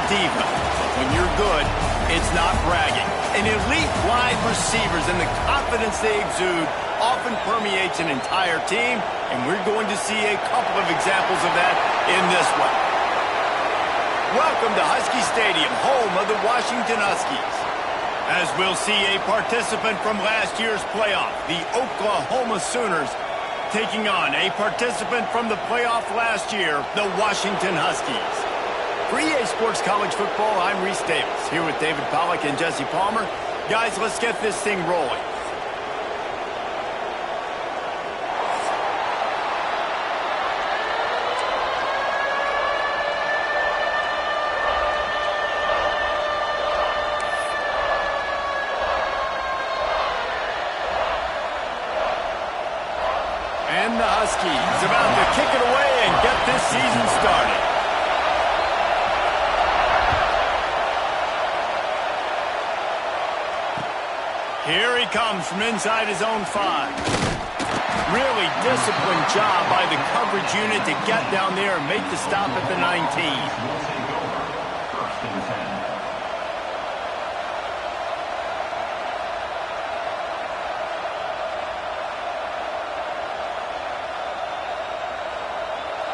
diva. But when you're good, it's not bragging. And elite wide receivers and the confidence they exude often permeates an entire team, and we're going to see a couple of examples of that in this one. Welcome to Husky Stadium, home of the Washington Huskies. As we'll see a participant from last year's playoff, the Oklahoma Sooners, taking on a participant from the playoff last year, the Washington Huskies. For EA Sports College Football, I'm Reese Davis, here with David Pollack and Jesse Palmer. Guys, let's get this thing rolling. And the Huskies about to kick it away and get this season started. Here he comes from inside his own 5. Really disciplined job by the coverage unit to get down there and make the stop at the 19.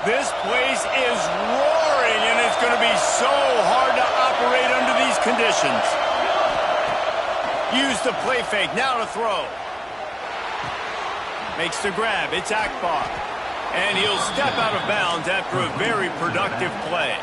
This place is roaring, and it's going to be so hard to operate under these conditions. Use the play fake, now to throw. Makes the grab, it's Akbar. And he'll step out of bounds after a very productive play.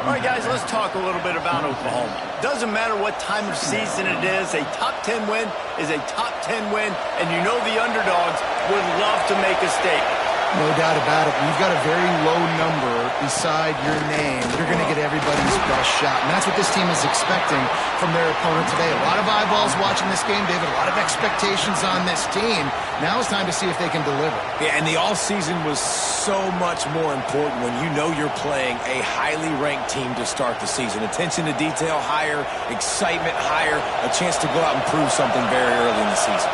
All right, guys, let's talk a little bit about Oklahoma. Doesn't matter what time of season it is, a top 10 win is a top 10 win, and you know the underdogs would love to make a statement. No doubt about it. You've got a very low number beside your name. You're going to get everybody's best shot. And that's what this team is expecting from their opponent today. A lot of eyeballs watching this game, David. A lot of expectations on this team. Now it's time to see if they can deliver. Yeah, and the offseason was so much more important when you know you're playing a highly ranked team to start the season. Attention to detail higher, excitement higher, a chance to go out and prove something very early in the season.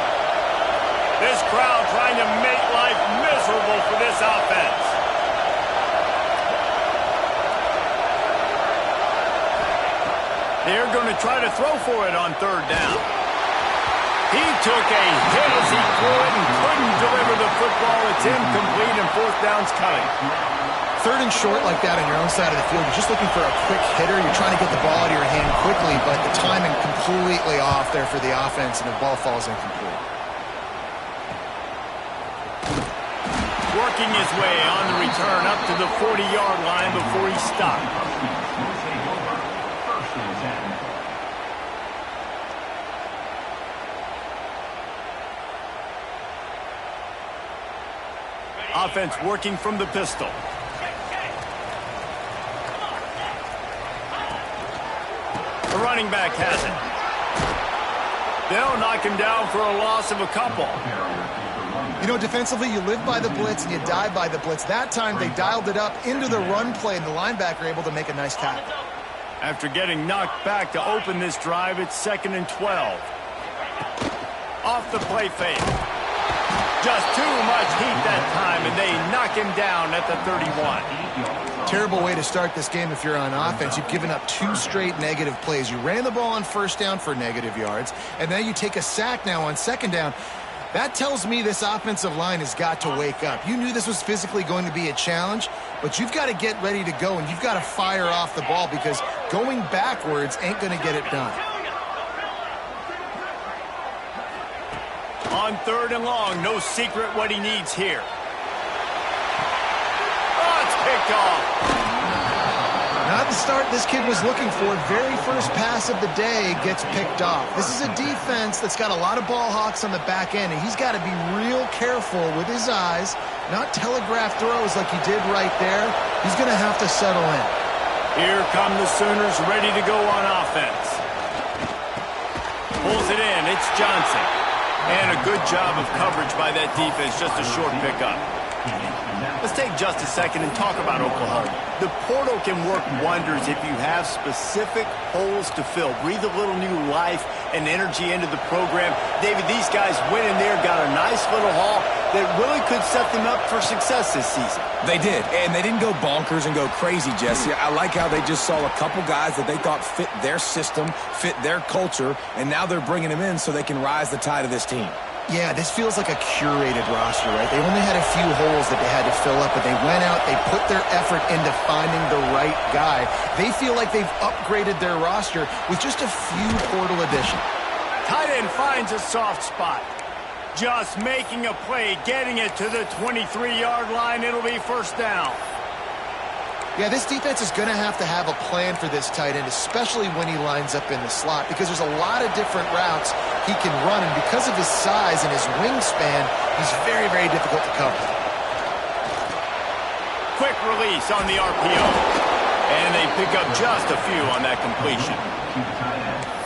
This crowd trying to make life miserable for this offense. They're going to try to throw for it on 3rd down. He took a hit as he threw it and couldn't deliver the football. It's incomplete, and 4th down's coming. 3rd and short like that on your own side of the field. You're just looking for a quick hitter. You're trying to get the ball out of your hand quickly, but the timing completely off there for the offense, and the ball falls incomplete. Working his way on the return up to the 40-yard line before he stopped. Offense working from the pistol. The running back has it. They'll knock him down for a loss of a couple. You know, defensively, you live by the blitz and you die by the blitz. That time, they dialed it up into the run play, and the linebacker able to make a nice tackle. After getting knocked back to open this drive, it's 2nd and 12. Off the play fake. Just too much heat that time, and they knock him down at the 31. Terrible way to start this game if you're on offense. You've given up 2 straight negative plays. You ran the ball on 1st down for negative yards, and then you take a sack now on 2nd down. That tells me this offensive line has got to wake up. You knew this was physically going to be a challenge, but you've got to get ready to go, and you've got to fire off the ball because going backwards ain't going to get it done. On 3rd and long, no secret what he needs here. Oh, it's picked off. Not the start this kid was looking for. Very first pass of the day gets picked off. This is a defense that's got a lot of ball hawks on the back end, and he's got to be real careful with his eyes, not telegraph throws like he did right there. He's going to have to settle in. Here come the Sooners ready to go on offense. Pulls it in. It's Johnson. And a good job of coverage by that defense. Just a short pickup. Let's take just a second and talk about Oklahoma. The portal can work wonders if you have specific holes to fill. Breathe a little new life and energy into the program. David, these guys went in there, got a nice little haul, that really could set them up for success this season. They did, and they didn't go bonkers and go crazy, Jesse. I like how they just saw a couple guys that they thought fit their system, fit their culture, and now they're bringing them in so they can rise the tide of this team. Yeah, this feels like a curated roster, right? They only had a few holes that they had to fill up, but they went out, they put their effort into finding the right guy. They feel like they've upgraded their roster with just a few portal additions. Tight end finds a soft spot. Just making a play, getting it to the 23-yard line. It'll be first down. Yeah, this defense is going to have a plan for this tight end, especially when he lines up in the slot, because there's a lot of different routes he can run, and because of his size and his wingspan, he's very, very difficult to cover. Quick release on the RPO, and they pick up just a few on that completion.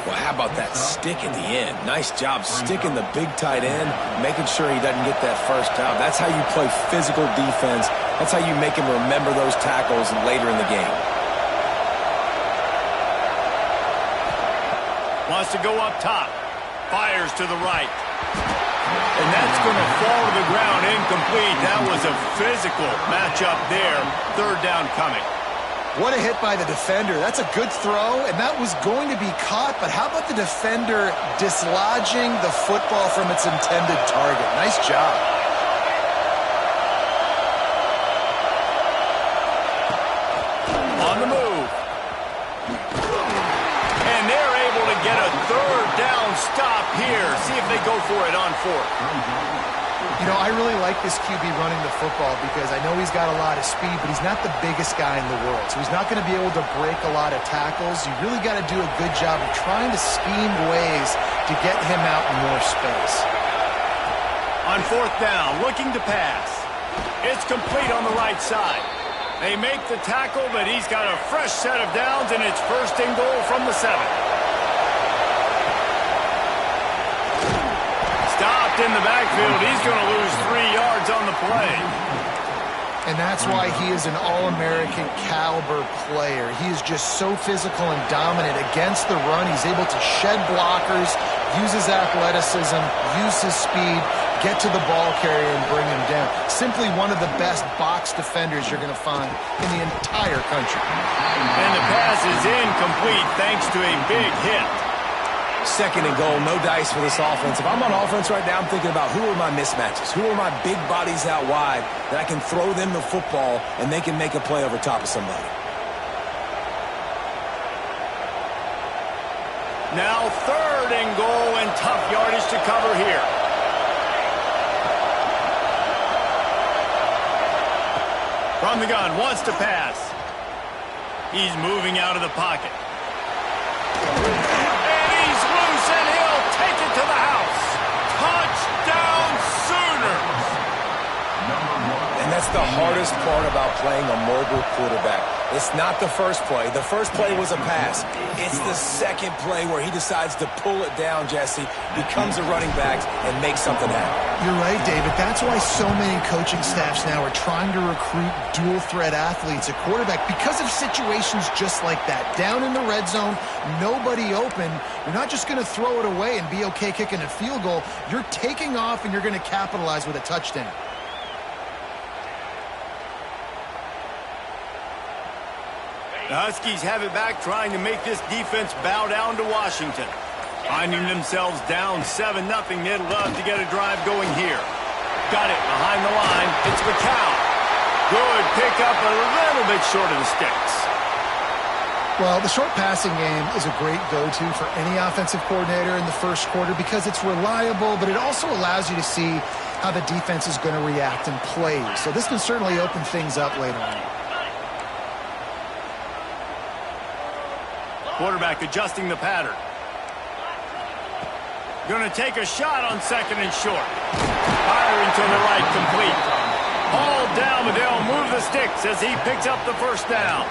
Well, how about that stick in the end? Nice job sticking the big tight end, making sure he doesn't get that first down. That's how you play physical defense. That's how you make him remember those tackles later in the game. Wants to go up top. Fires to the right. And that's going to fall to the ground incomplete. That was a physical matchup there. Third down coming. What a hit by the defender. That's a good throw, and that was going to be caught, but how about the defender dislodging the football from its intended target? Nice job. On the move. And they're able to get a third down stop here. See if they go for it on fourth. You know, I really like this QB running the football because I know he's got a lot of speed, but he's not the biggest guy in the world. So he's not going to be able to break a lot of tackles. You really got to do a good job of trying to scheme ways to get him out in more space. On fourth down, looking to pass. It's complete on the right side. They make the tackle, but he's got a fresh set of downs, and it's first and goal from the 7. Stopped in the backfield. He's going to lose 3 yards on the play. And that's why he is an all-American caliber player. He is just so physical and dominant against the run. He's able to shed blockers, use his athleticism, use his speed, get to the ball carrier and bring him down. Simply one of the best box defenders you're going to find in the entire country. And the pass is incomplete thanks to a big hit. Second and goal, no dice for this offense. If I'm on offense right now, I'm thinking about who are my mismatches? Who are my big bodies out wide that I can throw them the football and they can make a play over top of somebody? Now third and goal and tough yardage to cover here. From the gun, wants to pass. He's moving out of the pocket. And he'll take it to the house. Touchdown Sooners! And that's the hardest part about playing a mobile quarterback. It's not the first play. The first play was a pass. It's the second play where he decides to pull it down, Jesse, becomes a running back, and makes something happen. You're right, David. That's why so many coaching staffs now are trying to recruit dual-threat athletes at quarterback because of situations just like that. Down in the red zone, nobody open. You're not just going to throw it away and be okay kicking a field goal. You're taking off, and you're going to capitalize with a touchdown. The Huskies have it back, trying to make this defense bow down to Washington. Finding themselves down 7-0, they'd love to get a drive going here. Got it behind the line. It's McCown. Good pickup, a little bit short of the sticks. Well, the short passing game is a great go-to for any offensive coordinator in the first quarter because it's reliable, but it also allows you to see how the defense is going to react and play. So this can certainly open things up later on. Quarterback adjusting the pattern. Going to take a shot on second and short. Firing to the right, complete. Hauled down, but they'll move the sticks as he picks up the first down.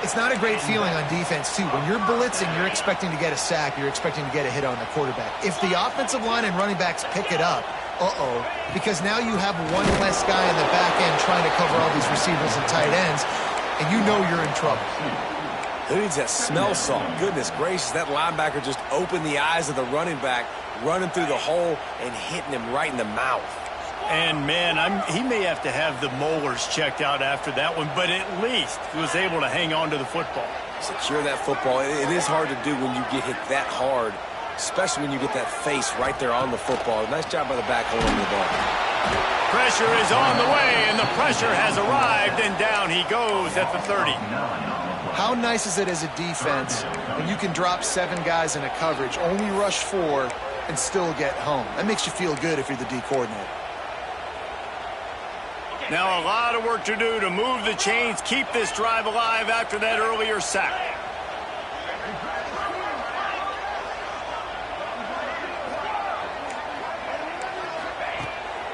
It's not a great feeling on defense, too. When you're blitzing, you're expecting to get a sack. You're expecting to get a hit on the quarterback. If the offensive line and running backs pick it up, because now you have one less guy in the back end trying to cover all these receivers and tight ends, and you know you're in trouble. Who needs that smell salt? Goodness gracious, that linebacker just opened the eyes of the running back, running through the hole and hitting him right in the mouth. And, man, he may have to have the molars checked out after that one, but at least he was able to hang on to the football. Secure that football. It is hard to do when you get hit that hard, especially when you get that face right there on the football. Nice job by the back holding the ball. Pressure is on the way, and the pressure has arrived, and down he goes at the 30. How nice is it as a defense when you can drop 7 guys in a coverage, only rush 4, and still get home? That makes you feel good if you're the D coordinator. Now a lot of work to do to move the chains, keep this drive alive after that earlier sack.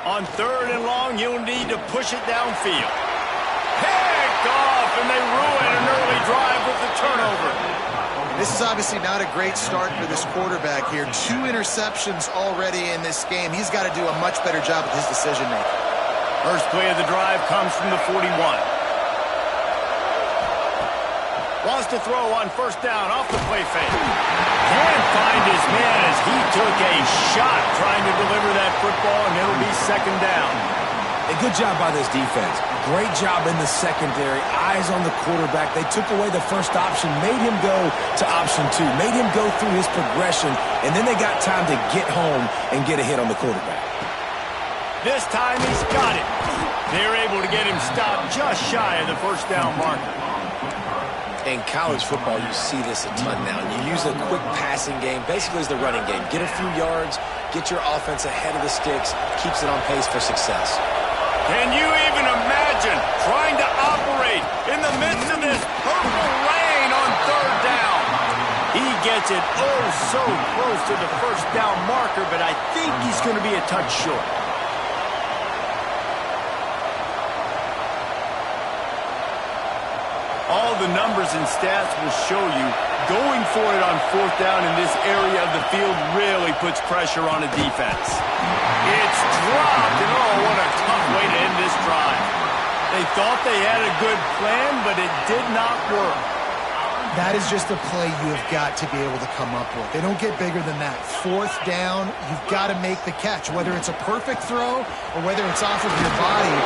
On 3rd and long, you'll need to push it downfield. Picked off, and they ruin an early drive with the turnover. This is obviously not a great start for this quarterback here. 2 interceptions already in this game. He's got to do a much better job with his decision-making. First play of the drive comes from the 41. Wants to throw on 1st down off the play fake. Can't find his man as he took a shot trying to deliver that football, and it'll be 2nd down. A good job by this defense. Great job in the secondary. Eyes on the quarterback. They took away the first option, made him go to option 2, made him go through his progression, and then they got time to get home and get a hit on the quarterback. This time he's got it. They're able to get him stopped just shy of the 1st down marker. In college football, you see this a ton now. You use a quick passing game, basically as the running game. Get a few yards, get your offense ahead of the sticks, keeps it on pace for success. Can you even imagine trying to operate in the midst of this purple rain on 3rd down? He gets it oh so close to the 1st down marker, but I think he's going to be a touch short. All the numbers and stats will show you going for it on 4th down in this area of the field really puts pressure on a defense. It's dropped, and oh, what a tough way to end this drive. They thought they had a good plan, but it did not work. That is just a play you have got to be able to come up with. They don't get bigger than that. 4th down, you've got to make the catch. Whether it's a perfect throw or whether it's off of your body,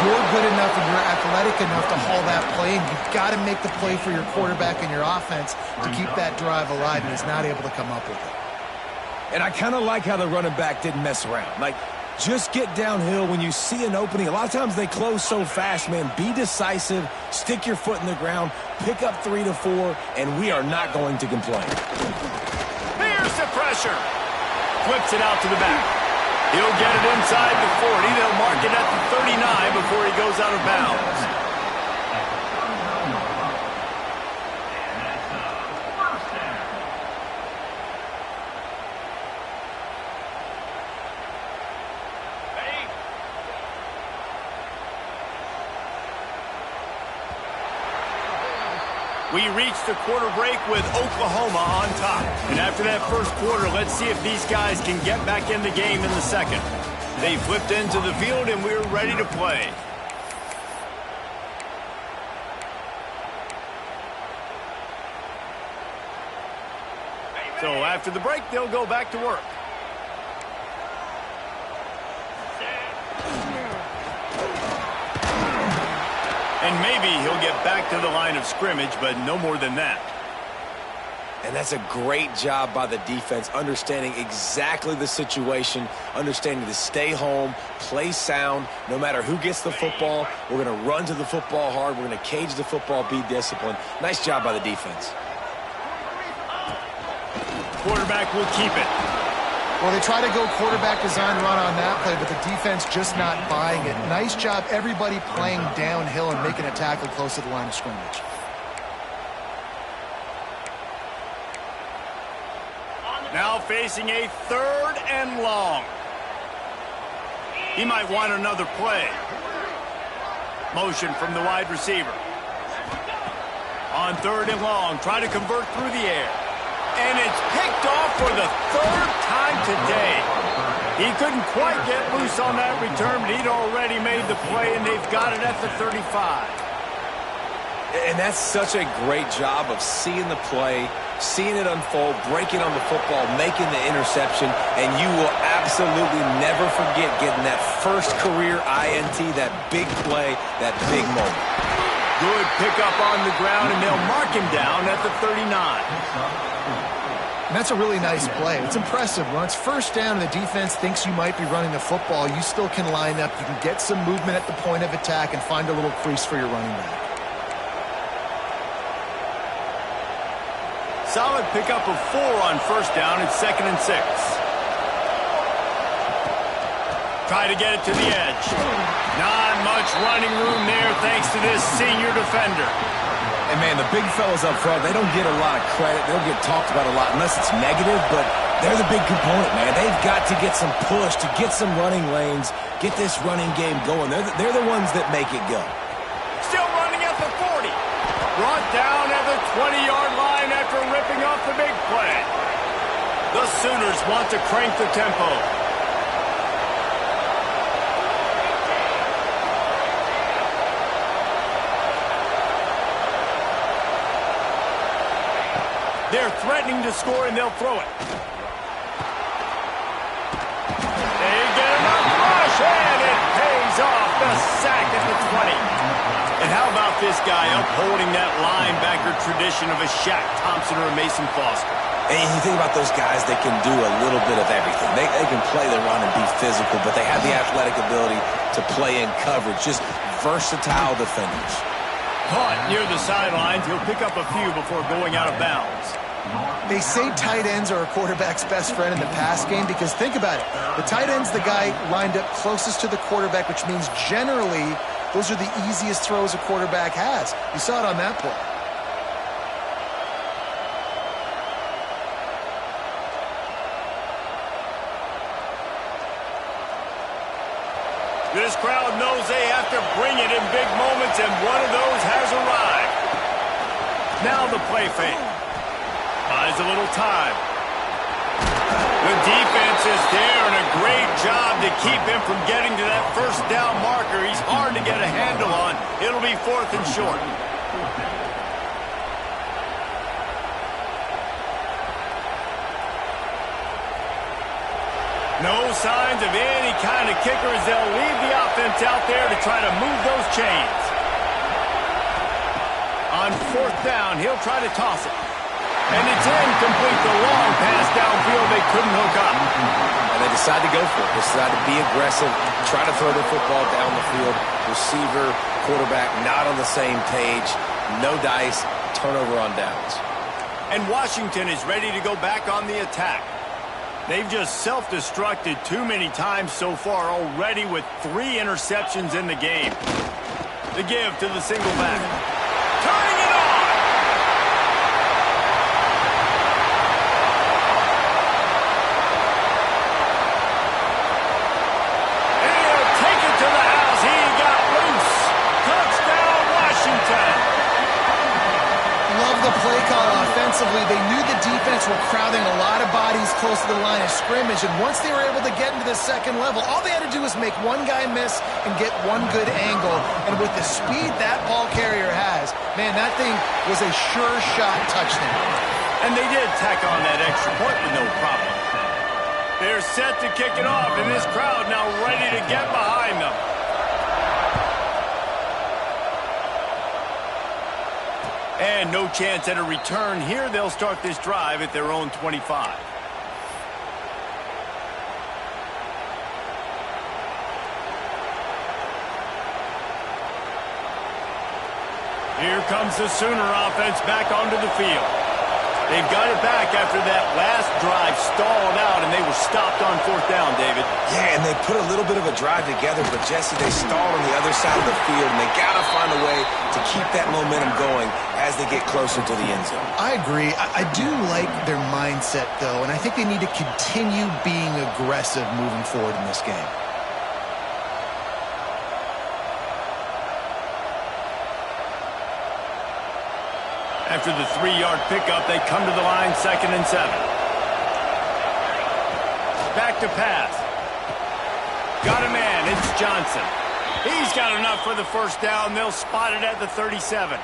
you're good enough and you're athletic enough to haul that play, and you've got to make the play for your quarterback and your offense to keep that drive alive, and he's not able to come up with it. And I kind of like how the running back didn't mess around. Like, just get downhill when you see an opening. A lot of times they close so fast, man. Be decisive, stick your foot in the ground, pick up 3 to 4, and we are not going to complain. Here's the pressure. Flips it out to the back. He'll get it inside the 40. They'll mark it at the 39 before he goes out of bounds. We reach the quarter break with Oklahoma on top. And after that first quarter, let's see if these guys can get back in the game in the second. They flipped into the field, and we're ready to play. So after the break, they'll go back to work. And maybe he'll get back to the line of scrimmage, but no more than that. And that's a great job by the defense, understanding exactly the situation, understanding to stay home, play sound. No matter who gets the football, we're going to run to the football hard. We're going to cage the football, be disciplined. Nice job by the defense. Quarterback will keep it. Well, they try to go quarterback design run on that play, but the defense just not buying it. Nice job, everybody playing downhill and making a tackle close to the line of scrimmage. Now facing a 3rd and long. He might want another play. Motion from the wide receiver. On 3rd and long, try to convert through the air. And it's picked off for the 3rd time today. He couldn't quite get loose on that return, but he'd already made the play, and they've got it at the 35. And that's such a great job of seeing the play, seeing it unfold, breaking on the football, making the interception, and you will absolutely never forget getting that first career INT, that big play, that big moment. Good pickup on the ground, and they'll mark him down at the 39. And that's a really nice play. It's impressive. When it's first down and the defense thinks you might be running the football, you still can line up. You can get some movement at the point of attack and find a little crease for your running back. Solid pickup of 4 on first down. It's 2nd and 6. Try to get it to the edge. Not much running room there thanks to this senior defender. And, man, the big fellas up front, they don't get a lot of credit. They don't get talked about a lot unless it's negative, but they're the big component, man. They've got to get some push, to get some running lanes, get this running game going. They're the ones that make it go. Still running at the 40. Brought down at the 20-yard line after ripping off the big play. The Sooners want to crank the tempo. They're threatening to score, and they'll throw it. They get him up, rush, and it pays off. The sack at the 20. And how about this guy upholding that linebacker tradition of a Shaq Thompson or a Mason Foster? And you think about those guys, they can do a little bit of everything. They can play the run and be physical, but they have the athletic ability to play in coverage. Just versatile defenders. Caught near the sidelines. He'll pick up a few before going out of bounds. They say tight ends are a quarterback's best friend in the pass game because think about it. The tight end's the guy lined up closest to the quarterback, which means generally those are the easiest throws a quarterback has. You saw it on that play. This crowd knows they have to bring it in big moments, and one of those has arrived. Now the play fake. Buys a little time. The defense is there, and a great job to keep him from getting to that first down marker. He's hard to get a handle on. It'll be 4th and short. No signs of any kind of kicker as they'll leave the offense out there to try to move those chains. On 4th down, he'll try to toss it. And it's incomplete. The long pass downfield they couldn't hook up. And they decide to go for it. They decide to be aggressive, try to throw the football down the field. Receiver, quarterback, not on the same page. No dice, turnover on downs. And Washington is ready to go back on the attack. They've just self-destructed too many times so far already with 3 interceptions in the game. The give to the single back. Turning it on! And he'll take it to the house. He got loose. Touchdown, Washington. Love the play call offensively. They knew the defense were crowding a lot of bodies close to the line of scrimmage, and once they were able to get into the second level, all they had to do was make one guy miss and get one good angle. And with the speed that ball carrier has, man, that thing was a sure shot touchdown. And they did tack on that extra point with no problem. They're set to kick it off, and this crowd now ready to get behind them. And no chance at a return here. They'll start this drive at their own 25. Here comes the Sooner offense back onto the field. They've got it back after that last drive stalled out, and they were stopped on 4th down, David. Yeah, and they put a little bit of a drive together, but, Jesse, they stalled on the other side of the field, and they got to find a way to keep that momentum going as they get closer to the end zone. I agree. I do like their mindset, though, and I think they need to continue being aggressive moving forward in this game. After the 3-yard pickup, they come to the line, 2nd and 7. Back to pass. Got a man. It's Johnson. He's got enough for the first down. They'll spot it at the 37.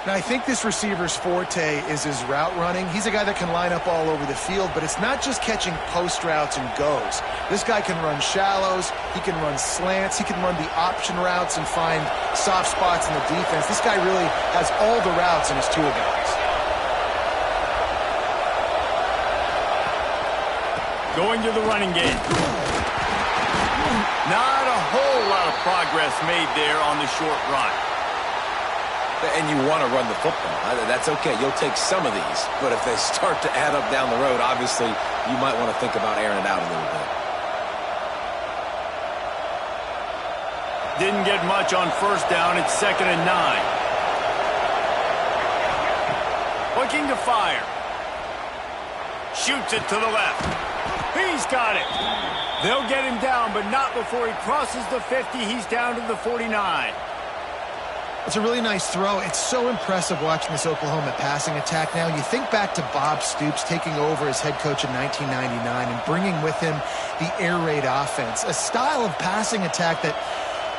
Now, I think this receiver's forte is his route running. He's a guy that can line up all over the field, but it's not just catching post routes and goes. This guy can run shallows, he can run slants, he can run the option routes and find soft spots in the defense. This guy really has all the routes in his toolbox. Going to the running game. Not a whole lot of progress made there on the short run. And you want to run the football. That's okay. You'll take some of these. But if they start to add up down the road, obviously, you might want to think about airing it out a little bit. Didn't get much on first down. It's 2nd and 9. Looking to fire. Shoots it to the left. He's got it. They'll get him down, but not before he crosses the 50. He's down to the 49. It's a really nice throw. It's so impressive watching this Oklahoma passing attack now. You think back to Bob Stoops taking over as head coach in 1999 and bringing with him the air raid offense, a style of passing attack that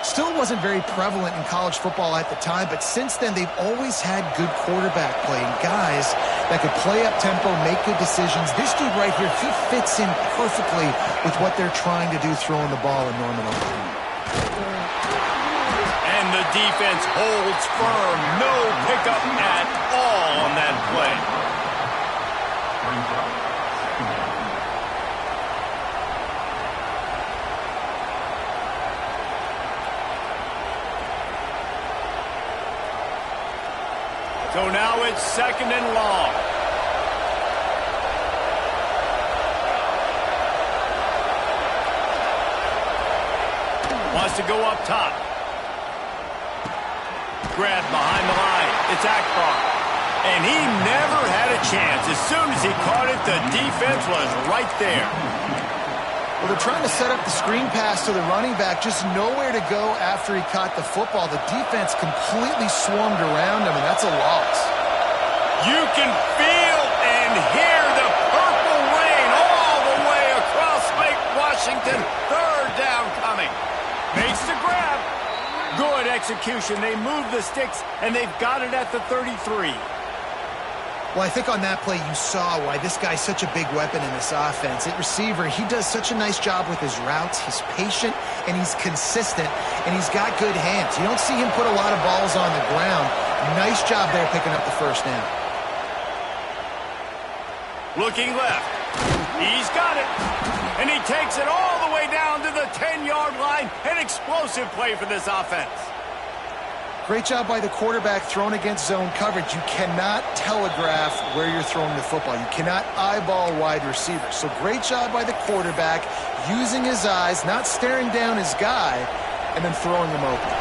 still wasn't very prevalent in college football at the time, but since then they've always had good quarterback play and guys that could play up tempo, make good decisions. This dude right here, he fits in perfectly with what they're trying to do throwing the ball in Norman, Oklahoma. And the defense holds firm. No pickup at all on that play. So now it's 2nd and long. Wants to go up top. Grabbed behind the line. It's Akbar. And he never had a chance. As soon as he caught it, the defense was right there. Well, they're trying to set up the screen pass to the running back, just nowhere to go after he caught the football. The defense completely swarmed around him, and that's a loss. You can feel and hear the purple rain all the way across Lake Washington. 3rd down coming. Makes the grab. Good execution. They move the sticks, and they've got it at the 33. Well, I think on that play you saw why this guy's such a big weapon in this offense. At receiver, he does such a nice job with his routes. He's patient, and he's consistent, and he's got good hands. You don't see him put a lot of balls on the ground. Nice job there picking up the first down. Looking left. He's got it. And he takes it all the way down to the 10-yard line. An explosive play for this offense. Great job by the quarterback throwing against zone coverage. You cannot telegraph where you're throwing the football. You cannot eyeball wide receivers. So great job by the quarterback using his eyes, not staring down his guy, and then throwing him open.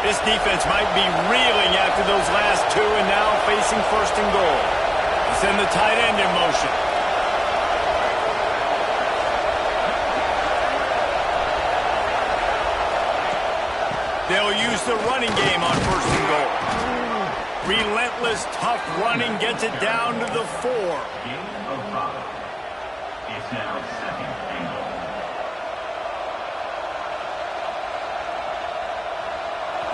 This defense might be reeling after those last two and now facing 1st and goal. Send the tight end in motion. They'll use the running game on 1st and goal. Relentless, tough running gets it down to the 4. It's now 2nd and goal.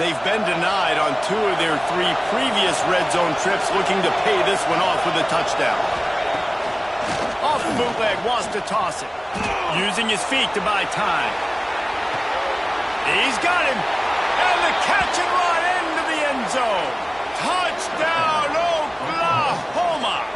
They've been denied on 2 of their 3 previous red zone trips, looking to pay this one off with a touchdown. Off the bootleg, wants to toss it. Using his feet to buy time. He's got him. And the catch and run into the end zone. Touchdown, Oklahoma.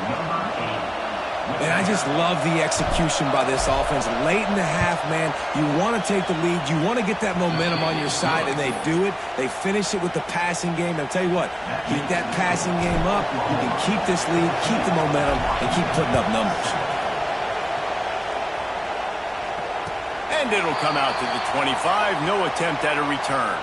And I just love the execution by this offense. Late in the half, man, you want to take the lead. You want to get that momentum on your side, and they do it. They finish it with the passing game. And I'll tell you what, keep that passing game up. You can keep this lead, keep the momentum, and keep putting up numbers. And it'll come out to the 25. No attempt at a return.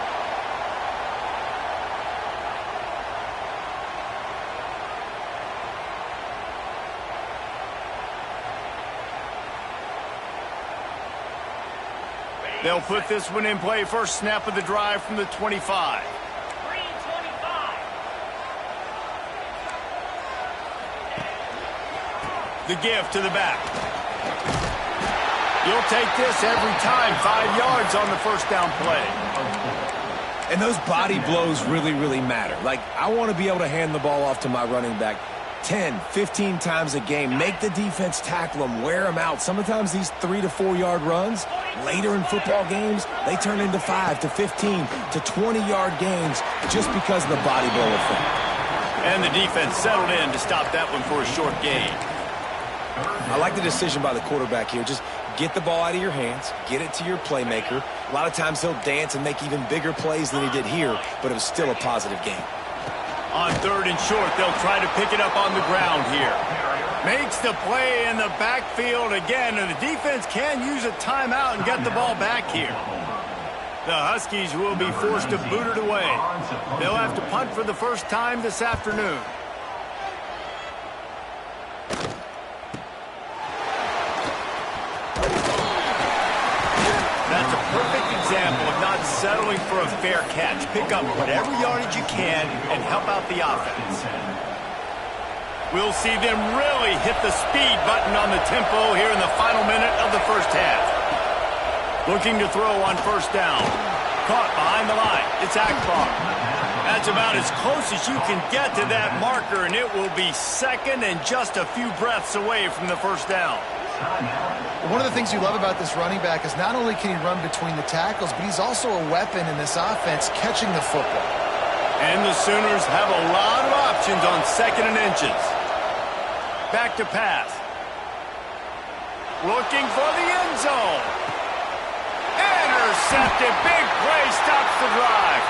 They'll put this one in play. First snap of the drive from the 25. The give to the back. You'll take this every time. 5 yards on the first down play. And those body blows really, really matter. Like, I want to be able to hand the ball off to my running back 10, 15 times a game. Make the defense tackle them, wear them out. Sometimes these 3 to 4 yard runs, later in football games, they turn into 5 to 15 to 20 yard gains just because of the body blow effect. And the defense settled in to stop that one for a short gain. I like the decision by the quarterback here. Just get the ball out of your hands, get it to your playmaker. A lot of times he'll dance and make even bigger plays than he did here, but it was still a positive game. On 3rd and short, they'll try to pick it up on the ground here. Makes the play in the backfield again, and the defense can use a timeout and get the ball back here. The Huskies will be forced to boot it away. They'll have to punt for the first time this afternoon. That's a perfect example of not settling for a fair catch. Pick up whatever yardage you can and help out the offense. We'll see them really hit the speed button on the tempo here in the final minute of the first half. Looking to throw on 1st down. Caught behind the line. It's Akbar. That's about as close as you can get to that marker, and it will be 2nd and just a few breaths away from the 1st down. One of the things you love about this running back is not only can he run between the tackles, but he's also a weapon in this offense catching the football. And the Sooners have a lot of options on 2nd and inches. Back to pass. Looking for the end zone. Intercepted. Big play stops the drive.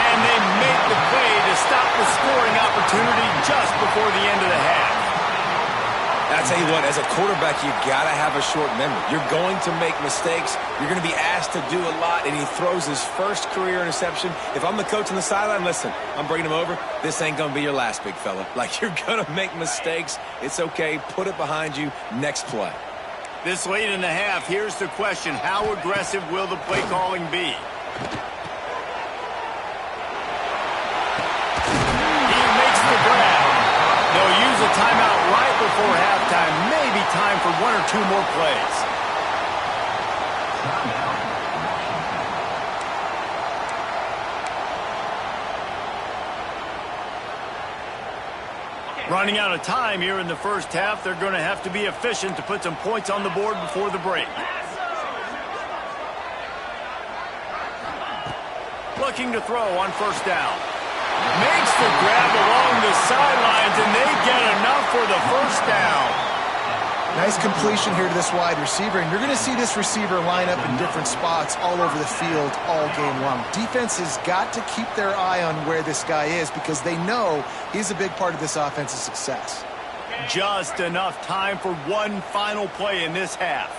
And they make the play to stop the scoring opportunity just before the end of the half. I tell you what, as a quarterback, you got to have a short memory. You're going to make mistakes. You're going to be asked to do a lot, and he throws his first career interception. If I'm the coach on the sideline, listen, I'm bringing him over. This ain't going to be your last, big fella. Like, you're going to make mistakes. It's okay. Put it behind you. Next play. This late in the half, here's the question. How aggressive will the play calling be? He makes the grab. They'll use a timeout right before halftime. Maybe time for 1 or 2 more plays. Running out of time here in the first half. They're going to have to be efficient to put some points on the board before the break. Looking to throw on 1st down. Makes the grab along the sidelines, and they get enough for the 1st down. Nice completion here to this wide receiver, and you're going to see this receiver line up in different spots all over the field all game long. Defense has got to keep their eye on where this guy is because they know he's a big part of this offense's success. Just enough time for one final play in this half.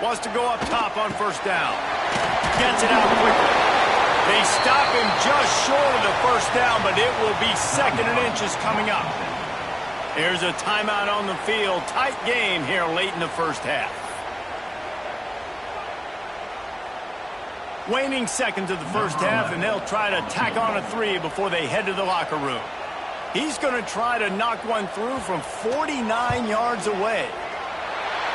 Wants to go up top on 1st down. Gets it out quickly. They stop him just short of the 1st down, but it will be 2nd and inches coming up. There's a timeout on the field. Tight game here late in the first half. Waning seconds of the first half, and they'll try to tack on a 3 before they head to the locker room. He's going to try to knock one through from 49 yards away.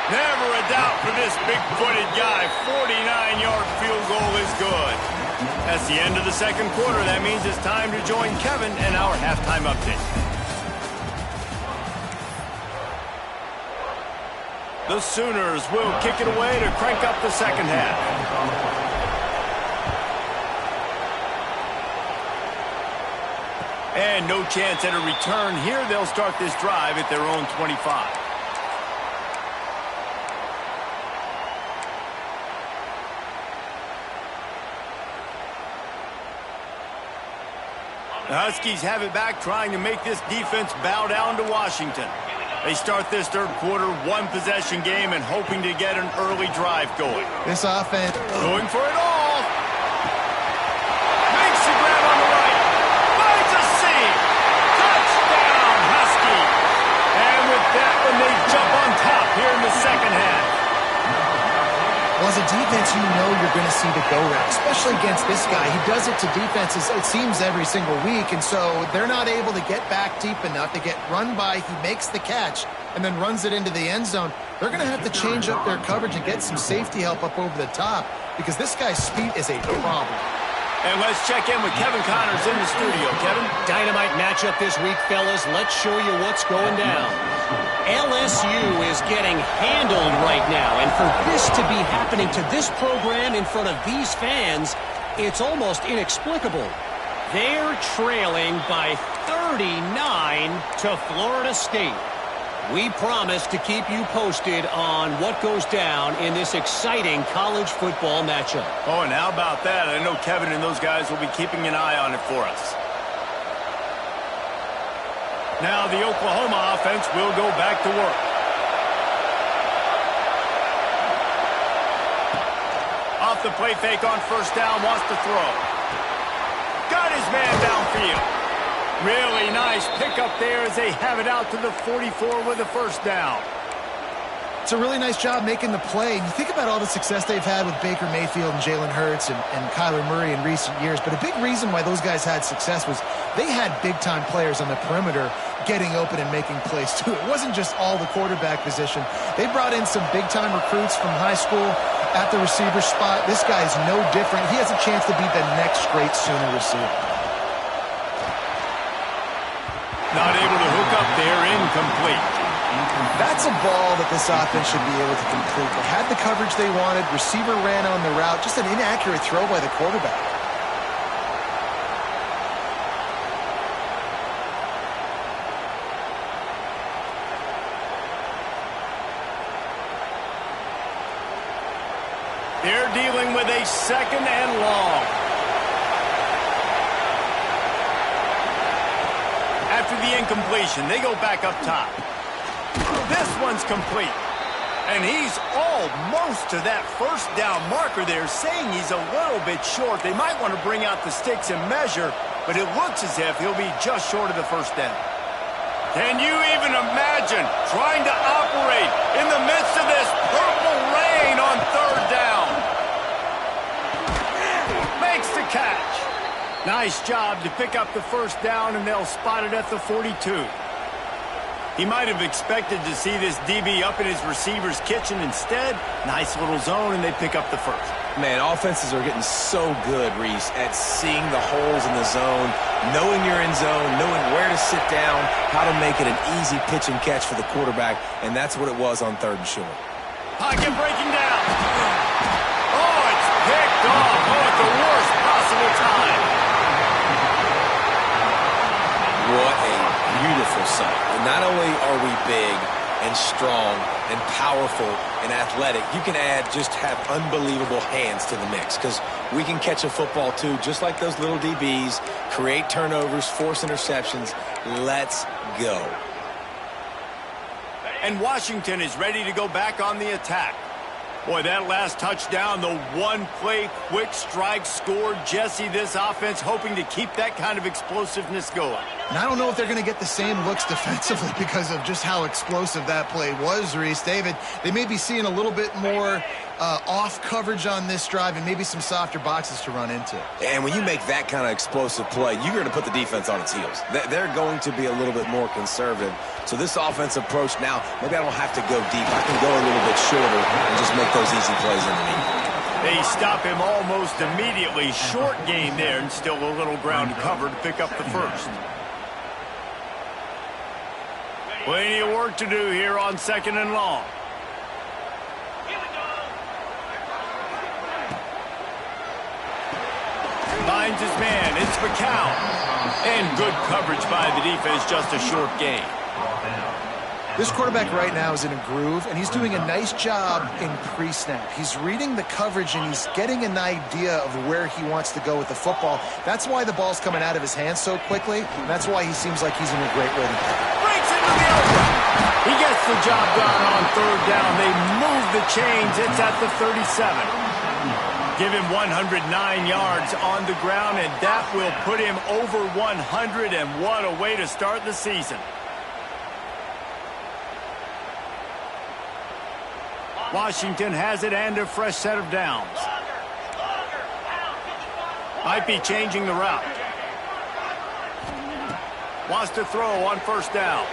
Never a doubt for this big-footed guy. 49-yard field goal is good. That's the end of the 2nd quarter. That means it's time to join Kevin and our halftime update. The Sooners will kick it away to crank up the 2nd half. And no chance at a return here. They'll start this drive at their own 25. The Huskies have it back, trying to make this defense bow down to Washington. They start this 3rd quarter, 1-possession game, and hoping to get an early drive going. This offense going for it all. Makes the grab on the right. Finds a seam. Touchdown, Husky. And with that one, they jump on top here in the 2nd half. Well, Well, as a defense, you know you're going to see the go route, especially against this guy. He does it to defenses, it seems, every single week, and so they're not able to get back deep enough to get run by. He makes the catch and then runs it into the end zone. They're going to have to change up their coverage and get some safety help up over the top because this guy's speed is a problem. And let's check in with Kevin Connors in the studio. Kevin? Dynamite matchup this week, fellas. Let's show you what's going down. LSU is getting handled right now, and for this to be happening to this program in front of these fans, it's almost inexplicable. They're trailing by 39 to Florida State. We promise to keep you posted on what goes down in this exciting college football matchup. Oh, and how about that? I know Kevin and those guys will be keeping an eye on it for us. Now the Oklahoma offense will go back to work. Off the play fake on first down, wants to throw. Got his man downfield. Really nice pickup there as they have it out to the 44 with a first down. It's a really nice job making the play. And you think about all the success they've had with Baker Mayfield and Jalen Hurts and Kyler Murray in recent years, but a big reason why those guys had success was they had big-time players on the perimeter getting open and making plays too. It wasn't just all the quarterback position. They brought in some big-time recruits from high school at the receiver spot. This guy's no different. He has a chance to be the next great Sooner receiver. Not able to hook up there, incomplete. That's a ball that this offense should be able to complete. They had the coverage they wanted. Receiver ran on the route. Just an inaccurate throw by the quarterback. They're dealing with a second and long. After the incompletion, they go back up top. This one's complete. And he's almost to that first down marker there, saying he's a little bit short. They might want to bring out the sticks and measure, but it looks as if he'll be just short of the first down. Can you even imagine trying to operate in the midst of this purple rain on third down? Makes the catch. Nice job to pick up the first down, and they'll spot it at the 42. He might have expected to see this DB up in his receiver's kitchen. Instead, nice little zone, and they pick up the first. Man, offenses are getting so good, Reese, at seeing the holes in the zone, knowing you're in zone, knowing where to sit down, how to make it an easy pitch and catch for the quarterback, and that's what it was on third and short. Pocket breaking down. Oh, it's picked off. Oh, at the worst possible time. What a beautiful sight. And not only are we big and strong and powerful and athletic, you can just have unbelievable hands to the mix because we can catch a football too, just like those little DBs, create turnovers, force interceptions. Let's go. And Washington is ready to go back on the attack. Boy, that last touchdown, the one-play quick strike scored. Jesse, this offense hoping to keep that kind of explosiveness going. And I don't know if they're going to get the same looks defensively because of just how explosive that play was, Reese. David, they may be seeing a little bit more off coverage on this drive and maybe some softer boxes to run into. And when you make that kind of explosive play, you're going to put the defense on its heels. They're going to be a little bit more conservative. So this offensive approach now, maybe I don't have to go deep. I can go a little bit shorter and just make those easy plays underneath. They stop him almost immediately. Short gain there and still a little ground cover to pick up the first. Plenty of work to do here on second and long. Finds his man. It's McCown. And good coverage by the defense, just a short gain. This quarterback right now is in a groove, and he's doing a nice job in pre-snap. He's reading the coverage, and he's getting an idea of where he wants to go with the football. That's why the ball's coming out of his hands so quickly, and that's why he seems like he's in a great rhythm. Breaks into the open. He gets the job done on third down. They move the chains. It's at the 37. Give him 109 yards on the ground, and that will put him over 100, and what a way to start the season. Washington has it and a fresh set of downs. Might be changing the route. Wants to throw on first down.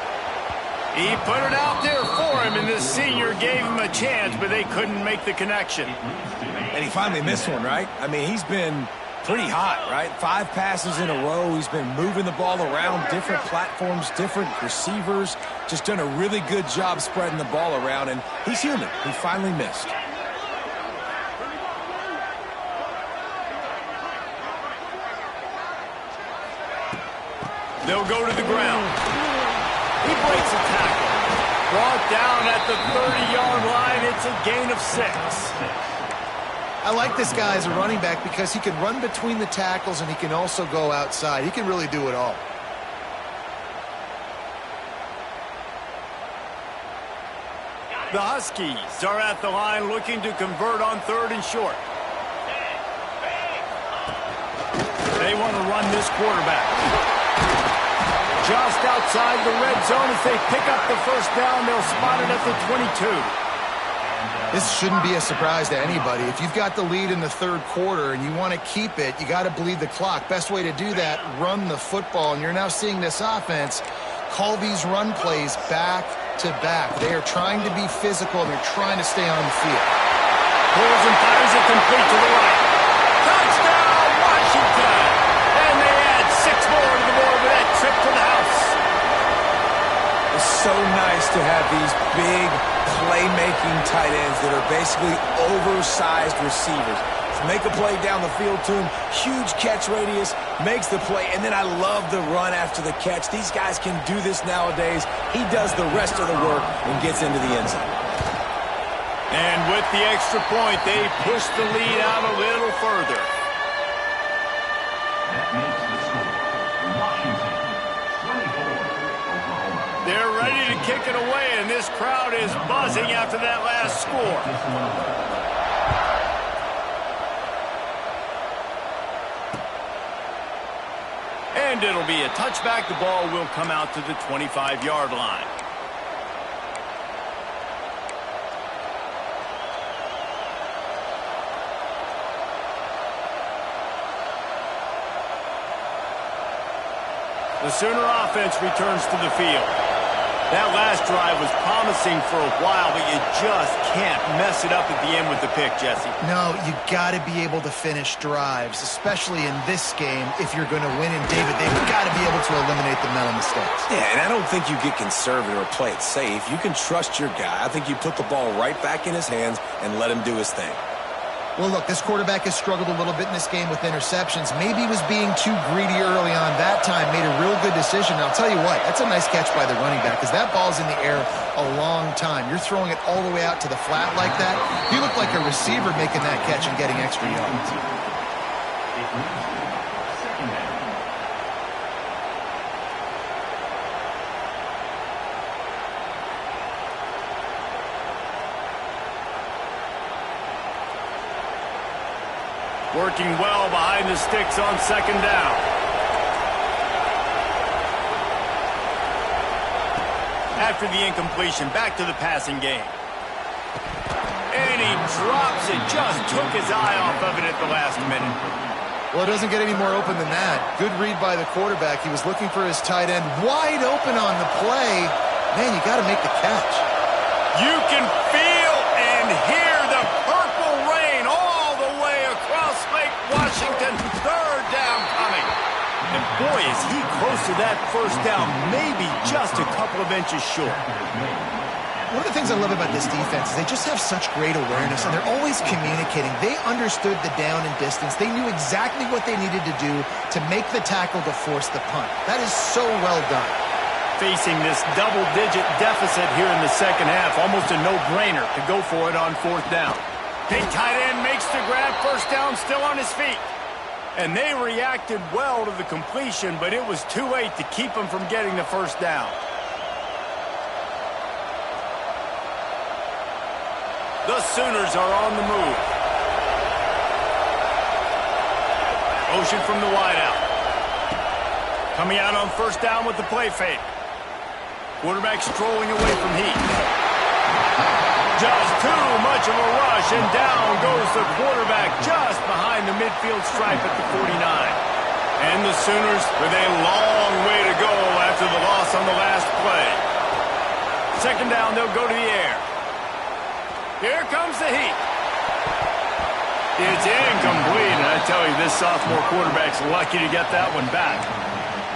He put it out there for him, and the senior gave him a chance, but they couldn't make the connection. And he finally missed one, right? I mean, he's been pretty hot, right? 5 passes in a row. He's been moving the ball around different platforms, different receivers. Just done a really good job spreading the ball around, and he's human. He finally missed. They'll go to the ground. He breaks a tackle. Brought down at the 30-yard line. It's a gain of 6. I like this guy as a running back because he can run between the tackles and he can also go outside. He can really do it all. The Huskies are at the line looking to convert on 3rd and short. They want to run this quarterback. Just outside the red zone as they pick up the first down. They'll spot it at the 22. This shouldn't be a surprise to anybody. If you've got the lead in the 3rd quarter and you want to keep it, you got to bleed the clock. Best way to do that, run the football. And you're now seeing this offense call these run plays back to back. They are trying to be physical, and they're trying to stay on the field. Pulls and fires it complete to the right. Touchdown, Washington! And they add 6 more to the board with that trip to the house. It's so nice to have these big playmaking tight ends that are basically oversized receivers. Make a play down the field to him, huge catch radius, makes the play, and then I love the run after the catch. These guys can do this nowadays. He does the rest of the work and gets into the end zone. And with the extra point, they push the lead out a little further. That makes the score Washington 24, Oklahoma. They're ready to kick it away, and this crowd is buzzing after that last score. And it'll be a touchback. The ball will come out to the 25-yard line. The Sooner offense returns to the field. That last drive was promising for a while, but you just can't mess it up at the end with the pick, Jesse. No, you got to be able to finish drives, especially in this game. If you're going to win, and David, they've got to be able to eliminate the mental mistakes. Yeah, and I don't think you get conservative or play it safe. You can trust your guy. I think you put the ball right back in his hands and let him do his thing. Well, look, this quarterback has struggled a little bit in this game with interceptions. Maybe he was being too greedy early on. That time made a real good decision. And I'll tell you what, that's a nice catch by the running back because that ball's in the air a long time. You're throwing it all the way out to the flat like that. You look like a receiver making that catch and getting extra yards. Working well behind the sticks on 2nd down. After the incompletion, back to the passing game. And he drops it. Just took his eye off of it at the last minute. Well, it doesn't get any more open than that. Good read by the quarterback. He was looking for his tight end. Wide open on the play. Man, you got to make the catch. You can feel and hear the purple rain all the way across Lake Washington. 3rd down coming. And boy, is he close to that first down, maybe just a couple of inches short. One of the things I love about this defense is they just have such great awareness, and they're always communicating. They understood the down and distance. They knew exactly what they needed to do to make the tackle to force the punt. That is so well done. Facing this double-digit deficit here in the second half, almost a no-brainer to go for it on 4th down. Big tight end makes the grab, first down, still on his feet. And they reacted well to the completion, but it was too late to keep him from getting the first down. The Sooners are on the move. Motion from the wideout. Coming out on 1st down with the play fake. Quarterback strolling away from heat. Just too much of a rush, and down goes the quarterback just behind the midfield stripe at the 49. And the Sooners with a long way to go after the loss on the last play. Second down, they'll go to the air. Here comes the heat. It's incomplete, and I tell you, this sophomore quarterback's lucky to get that one back.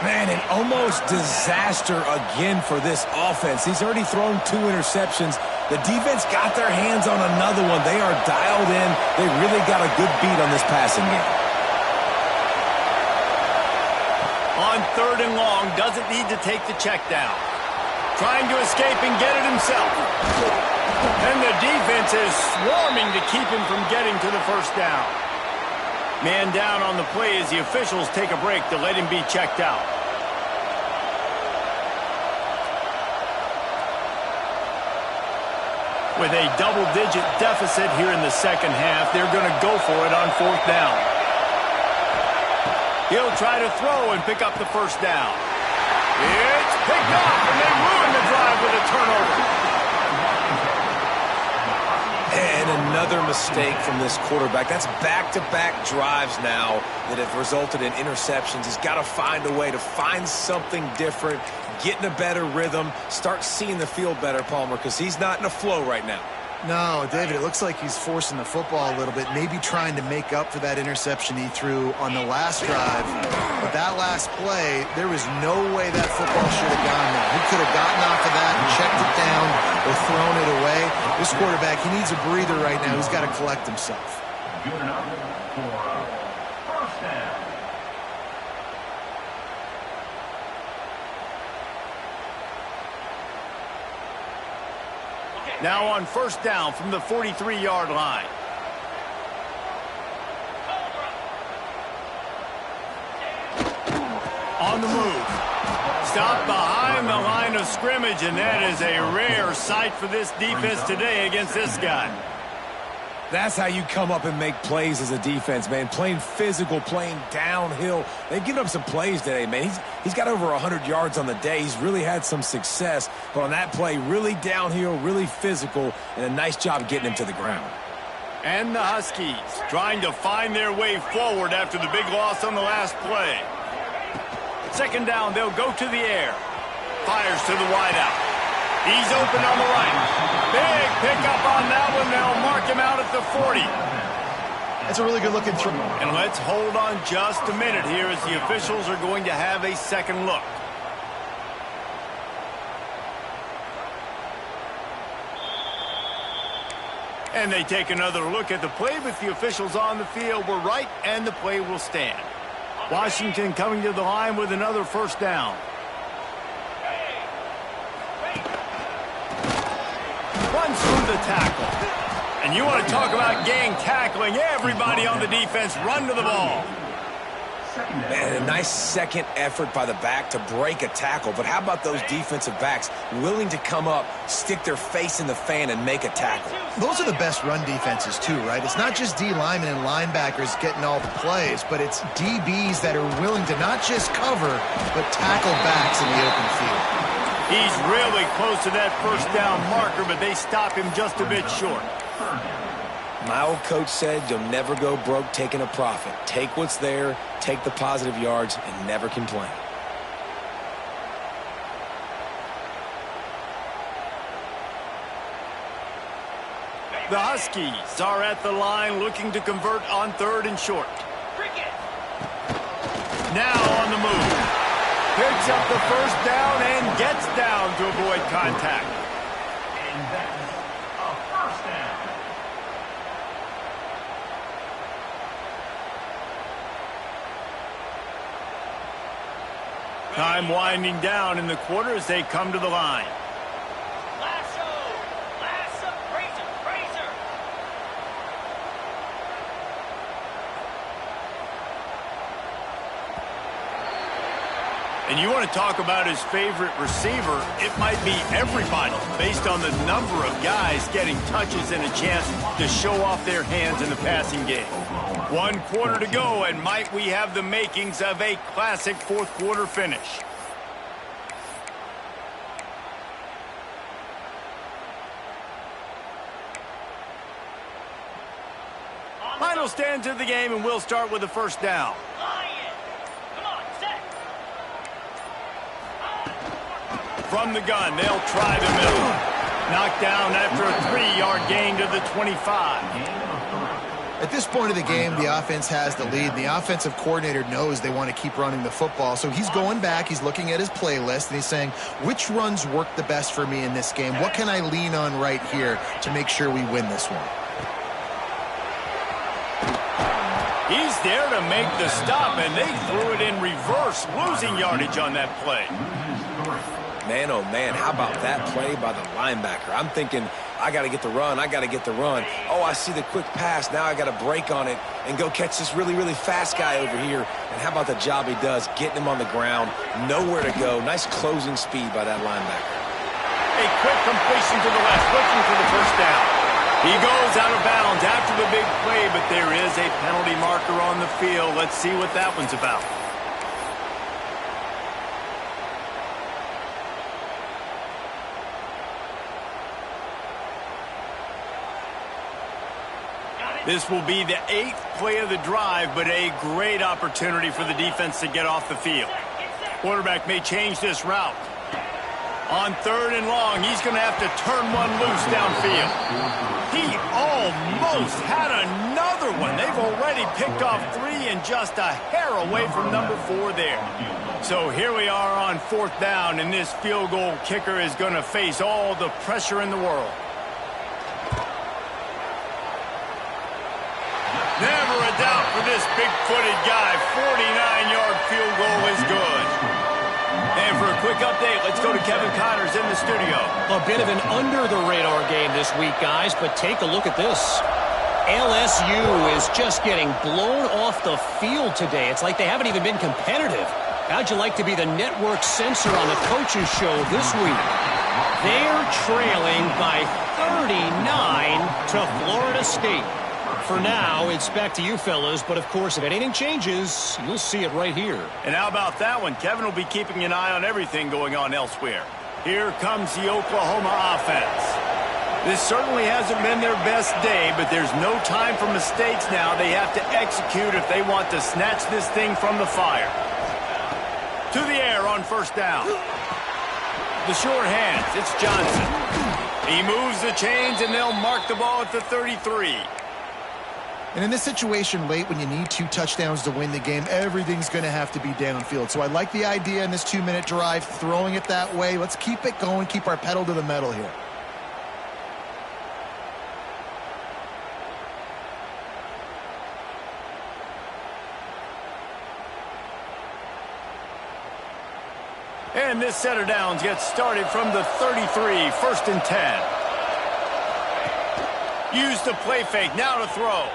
Man, an almost disaster again for this offense. He's already thrown 2 interceptions. The defense got their hands on another one. They are dialed in. They really got a good beat on this passing game. On 3rd and long, doesn't need to take the check down. Trying to escape and get it himself. And the defense is swarming to keep him from getting to the first down. Man down on the play as the officials take a break to let him be checked out. With a double-digit deficit here in the second half, they're going to go for it on 4th down. He'll try to throw and pick up the first down. It's picked off, and they ruin the drive with a turnover. And another mistake from this quarterback. That's back-to-back drives now that have resulted in interceptions. He's got to find a way to find something different, get in a better rhythm, start seeing the field better, Palmer, because he's not in a flow right now. No, David, it looks like he's forcing the football a little bit, maybe trying to make up for that interception he threw on the last drive. But that last play, there was no way that football should have gone there. He could have gotten off of that and checked it down or thrown it away. This quarterback, he needs a breather right now. He's got to collect himself. Good enough for first down. Now on 1st down from the 43-yard line. On the move. Stopped behind the line of scrimmage, and that is a rare sight for this defense today against this guy. That's how you come up and make plays as a defense, man. Playing physical, playing downhill. They've given up some plays today, man. He's got over 100 yards on the day. He's really had some success. But on that play, really downhill, really physical, and a nice job getting him to the ground. And the Huskies trying to find their way forward after the big loss on the last play. Second down, they'll go to the air. Fires to the wideout. He's open on the right. Big pickup on that one. They'll mark him out at the 40. That's a really good looking throw. And let's hold on just a minute here as the officials are going to have a second look. And they take another look at the play with the officials on the field. We're right, and the play will stand. Washington coming to the line with another first down. Runs through the tackle. And you want to talk about gang tackling. Everybody on the defense run to the ball. Man, a nice second effort by the back to break a tackle. But how about those defensive backs willing to come up, stick their face in the fan, and make a tackle? Those are the best run defenses, too, right? It's not just D linemen and linebackers getting all the plays, but it's DBs that are willing to not just cover, but tackle backs in the open field. He's really close to that first down marker, but they stop him just a bit short. My old coach said you'll never go broke taking a profit. Take what's there, take the positive yards, and never complain. The Huskies are at the line looking to convert on 3rd and short. Now on the move. Picks up the first down and gets down to avoid contact. And that's a first down. Time winding down in the quarter as they come to the line. And you want to talk about his favorite receiver, it might be everybody based on the number of guys getting touches and a chance to show off their hands in the passing game. 1 quarter to go, and might we have the makings of a classic fourth quarter finish. stand to the game, and we'll start with the first down. From the gun, they'll try the middle. Knocked down after a 3-yard gain to the 25. At this point of the game, the offense has the lead. The offensive coordinator knows they want to keep running the football. So he's going back, he's looking at his playlist, and he's saying, which runs work the best for me in this game? What can I lean on right here to make sure we win this one? He's there to make the stop, and they threw it in reverse, losing yardage on that play. Man, oh man, how about that play by the linebacker? I'm thinking, I got to get the run, I got to get the run. Oh, I see the quick pass, now I got to break on it and go catch this really, really fast guy over here. And how about the job he does, getting him on the ground, nowhere to go. Nice closing speed by that linebacker. A quick completion to the left, looking for the first down. He goes out of bounds after the big play, but there is a penalty marker on the field. Let's see what that one's about. This will be the 8th play of the drive, but a great opportunity for the defense to get off the field. Quarterback may change this route. On 3rd and long, he's going to have to turn one loose downfield. He almost had another one. They've already picked off 3 and just a hair away from number 4 there. So here we are on 4th down, and this field goal kicker is going to face all the pressure in the world. Never a doubt for this big-footed guy. 49-yard field goal is good. And for a quick update, let's go to Kevin Connors in the studio. A bit of an under-the-radar game this week, guys, but take a look at this. LSU is just getting blown off the field today. It's like they haven't even been competitive. How'd you like to be the network censor on the coaches show this week? They're trailing by 39 to Florida State. For now, it's back to you fellas, but of course, if anything changes, you'll see it right here. And how about that one? Kevin will be keeping an eye on everything going on elsewhere. Here comes the Oklahoma offense. This certainly hasn't been their best day, but there's no time for mistakes now. They have to execute if they want to snatch this thing from the fire. To the air on first down. The short hands, it's Johnson. He moves the chains, and they'll mark the ball at the 33. And in this situation late when you need 2 touchdowns to win the game, everything's going to have to be downfield. So I like the idea in this 2-minute drive, throwing it that way. Let's keep it going, keep our pedal to the metal here. And this set of downs gets started from the 33, 1st and 10. Use the play fake, now to throw.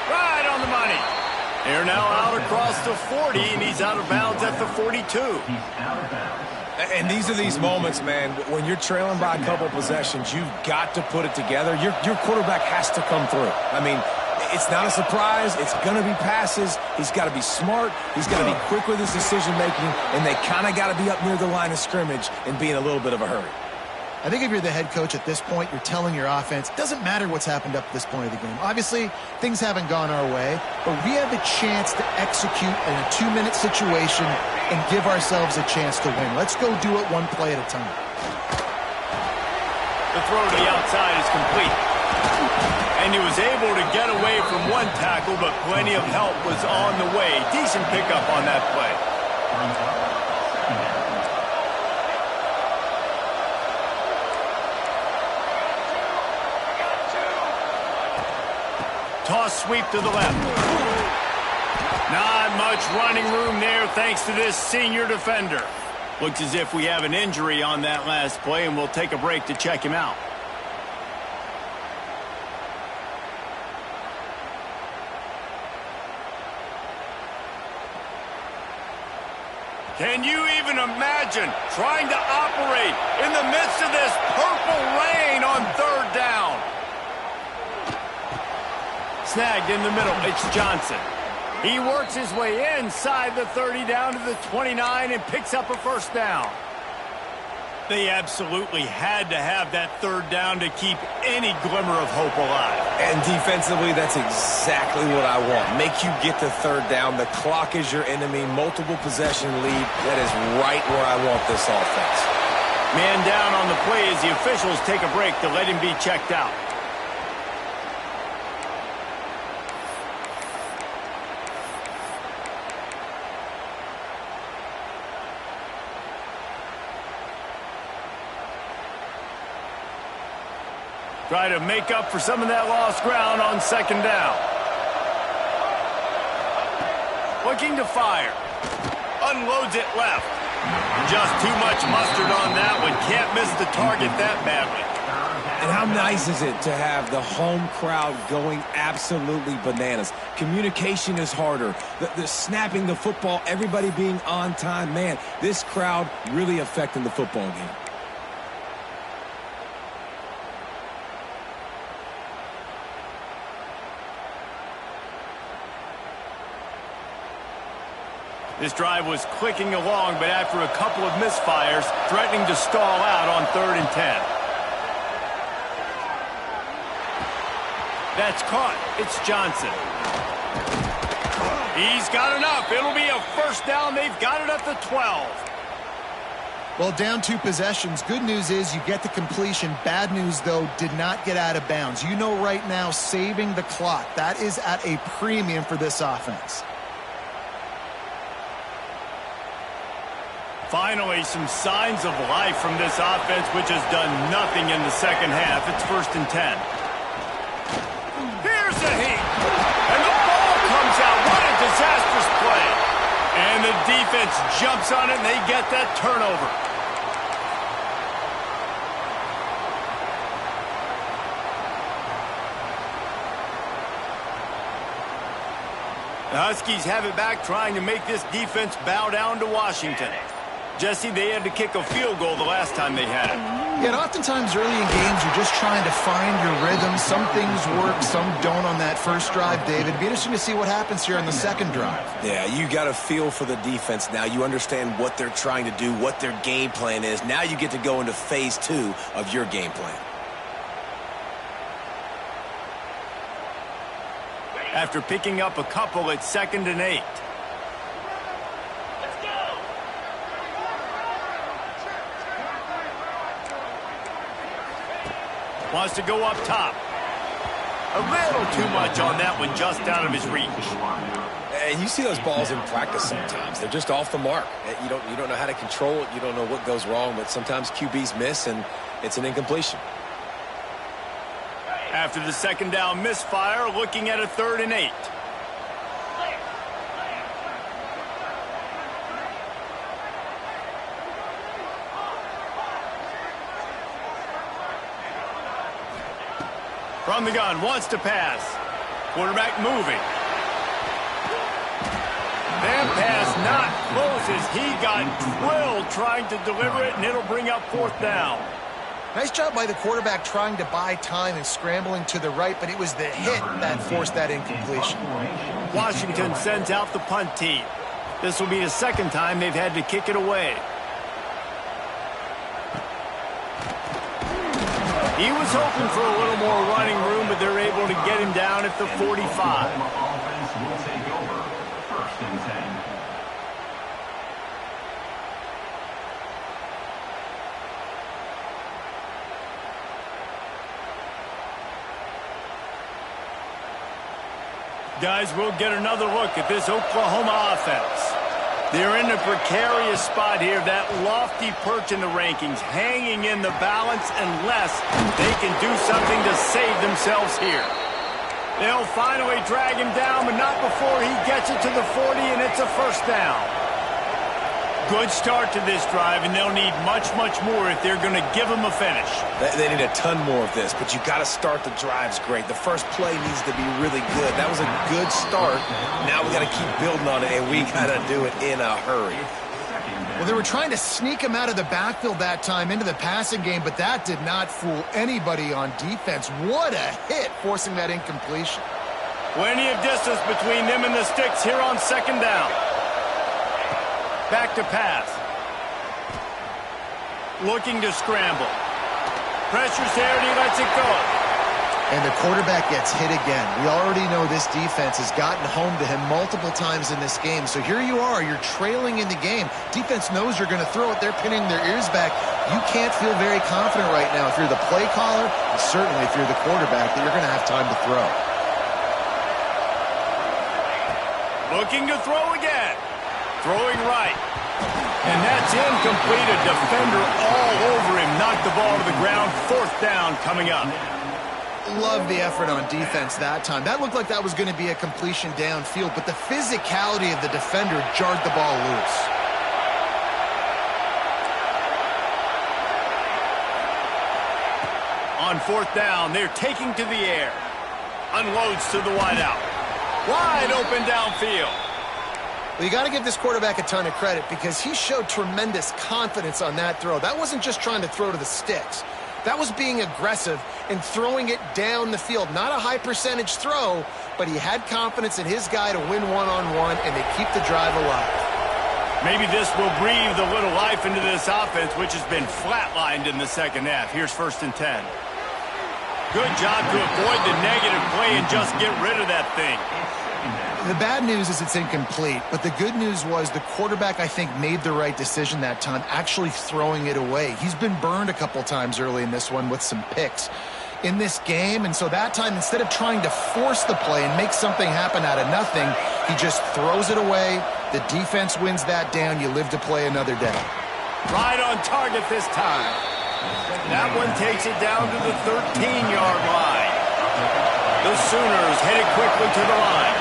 Right on the money. They're now out across the 40, and he's out of bounds at the 42. And these are these moments, man, when you're trailing by a couple possessions, you've got to put it together. Your quarterback has to come through. I mean, it's not a surprise. It's going to be passes. He's got to be smart. He's got to be quick with his decision-making, and they kind of got to be up near the line of scrimmage and be in a little bit of a hurry. I think if you're the head coach at this point, you're telling your offense, it doesn't matter what's happened up to this point of the game. Obviously, things haven't gone our way, but we have the chance to execute in a 2-minute situation and give ourselves a chance to win. Let's go do it one play at a time. The throw to the outside is complete. And he was able to get away from one tackle, but plenty of help was on the way. Decent pickup on that play. Toss sweep to the left. Not much running room there thanks to this senior defender. Looks as if we have an injury on that last play, and we'll take a break to check him out. Can you even imagine trying to operate in the midst of this purple rain on 3rd down? Snagged in the middle, it's Johnson. He works his way inside the 30 down to the 29 and picks up a first down. They absolutely had to have that third down to keep any glimmer of hope alive. And defensively, that's exactly what I want. Make you get the third down. The clock is your enemy. Multiple possession lead. That is right where I want this offense. Man down on the play as the officials take a break to let him be checked out. Try to make up for some of that lost ground on second down. Looking to fire. Unloads it left. Just too much mustard on that one. Can't miss the target that badly. And how nice is it to have the home crowd going absolutely bananas? Communication is harder. The snapping the football, everybody being on time. Man, this crowd really affecting the football game. This drive was clicking along, but after a couple of misfires, threatening to stall out on 3rd and 10. That's caught. It's Johnson. He's got enough. It'll be a first down. They've got it at the 12. Well, down 2 possessions. Good news is you get the completion. Bad news, though, did not get out of bounds. You know right now, saving the clock. That is at a premium for this offense. Finally, some signs of life from this offense, which has done nothing in the second half. It's 1st and 10. Here's a heat. And the ball comes out. What a disastrous play. And the defense jumps on it, and they get that turnover. The Huskies have it back, trying to make this defense bow down to Washington. Jesse, they had to kick a field goal the last time they had it. Yeah, and oftentimes early in games, you're just trying to find your rhythm. Some things work, some don't on that first drive, David. It'd be interesting to see what happens here on the second drive. Yeah, you got a feel for the defense now. You understand what they're trying to do, what their game plan is. Now you get to go into phase 2 of your game plan. After picking up a couple, it's 2nd and 8. Wants to go up top. A little too much on that one, just out of his reach. And you see those balls in practice sometimes. They're just off the mark. You don't know how to control it. You don't know what goes wrong, but sometimes QBs miss, and it's an incompletion. After the second down misfire, looking at a 3rd and 8. From the gun, wants to pass. Quarterback moving. That pass not close as he got drilled trying to deliver it, and it'll bring up 4th down. Nice job by the quarterback trying to buy time and scrambling to the right, but it was the hit that forced that incompletion. Washington sends out the punt team. This will be the second time they've had to kick it away. He was hoping for a little more running room, but they're able to get him down at the 45. Offense will take over. 1st and 10. Guys, we'll get another look at this Oklahoma offense. They're in a precarious spot here, that lofty perch in the rankings, hanging in the balance unless they can do something to save themselves here. They'll finally drag him down, but not before he gets it to the 40, and it's a first down. Good start to this drive, and they'll need much, much more if they're going to give him a finish. They need a ton more of this, but you got to start the drives great. The first play needs to be really good. That was a good start. Now we got to keep building on it, and we got to do it in a hurry. Well, they were trying to sneak him out of the backfield that time into the passing game, but that did not fool anybody on defense. What a hit, forcing that incompletion. Plenty of distance between them and the sticks here on second down. Back to pass. looking to scramble. Pressure's there, and he lets it go. And the quarterback gets hit again. We already know this defense has gotten home to him multiple times in this game. So here you are, you're trailing in the game. Defense knows you're going to throw it. They're pinning their ears back. You can't feel very confident right now if you're the play caller, and certainly if you're the quarterback, that you're going to have time to throw. Looking to throw again. Throwing right. And that's incomplete. A defender all over him. Knocked the ball to the ground. 4th down coming up. Love the effort on defense that time. That looked like that was going to be a completion downfield, but the physicality of the defender jarred the ball loose. On 4th down, they're taking to the air. Unloads to the wideout. Wide open downfield. Well, you got to give this quarterback a ton of credit because he showed tremendous confidence on that throw. That wasn't just trying to throw to the sticks. That was being aggressive and throwing it down the field. Not a high percentage throw, but he had confidence in his guy to win one-on-one, and they keep the drive alive. Maybe this will breathe a little life into this offense, which has been flatlined in the second half. Here's 1st and 10. Good job to avoid the negative play and just get rid of that thing. The bad news is it's incomplete, but the good news was the quarterback, I think, made the right decision that time, actually throwing it away. He's been burned a couple times early in this one with some picks in this game, and so that time, instead of trying to force the play and make something happen out of nothing, he just throws it away. The defense wins that down. You live to play another day. Right on target this time. That one takes it down to the 13-yard line. The Sooners headed quickly to the line.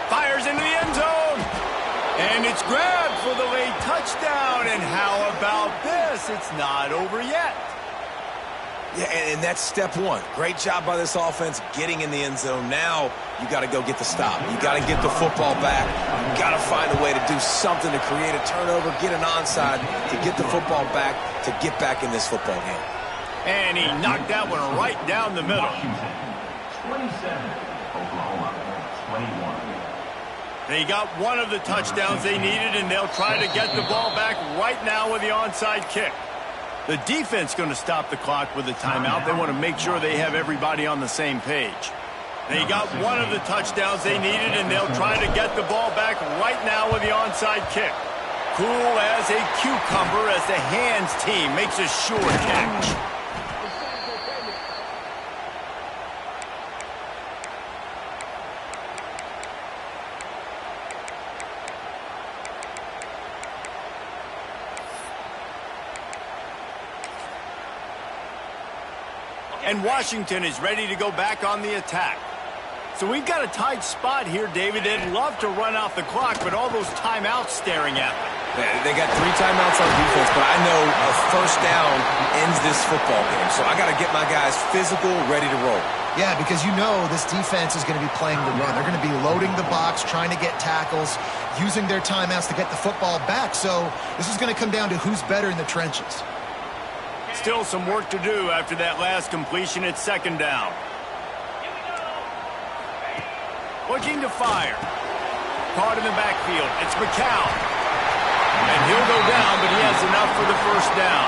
Fires into the end zone. And it's grabbed for the late touchdown. And how about this? It's not over yet. Yeah, and that's step one. Great job by this offense getting in the end zone. Now you got to go get the stop. You got to get the football back. You got to find a way to do something to create a turnover, get an onside, to get the football back, to get back in this football game. And he knocked that one right down the middle. 27, Oklahoma, 21. They got one of the touchdowns they needed, and they'll try to get the ball back right now with the onside kick. The defense going to stop the clock with a timeout. They want to make sure they have everybody on the same page. They got one of the touchdowns they needed, and they'll try to get the ball back right now with the onside kick. Cool as a cucumber as the hands team makes a sure catch. And Washington is ready to go back on the attack. So we've got a tight spot here, David. They'd love to run off the clock, but all those timeouts staring at them. They got 3 timeouts on defense, but I know a 1st down ends this football game. So I got to get my guys physical, ready to roll. Yeah, because you know this defense is going to be playing the run. They're going to be loading the box, trying to get tackles, using their timeouts to get the football back. So this is going to come down to who's better in the trenches. Still some work to do after that last completion at 2nd down. Looking to fire. Caught in the backfield. It's McCown. And he'll go down, but he has enough for the 1st down.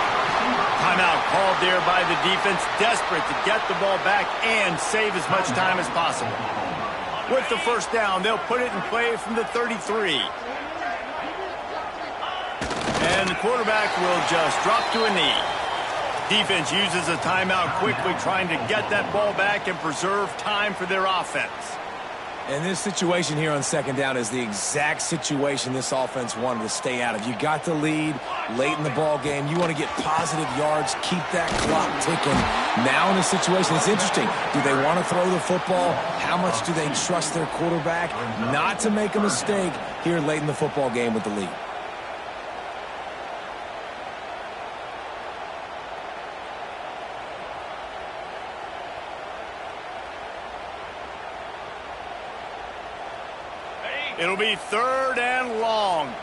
Timeout called there by the defense, desperate to get the ball back and save as much time as possible. With the 1st down, they'll put it in play from the 33. And the quarterback will just drop to a knee. Defense uses a timeout quickly, trying to get that ball back and preserve time for their offense. And this situation here on 2nd down is the exact situation this offense wanted to stay out of. You got the lead late in the ball game. You want to get positive yards, keep that clock ticking. Now in a situation, it's interesting. Do they want to throw the football? How much do they trust their quarterback not to make a mistake here late in the football game with the lead? It'll be 3rd and long.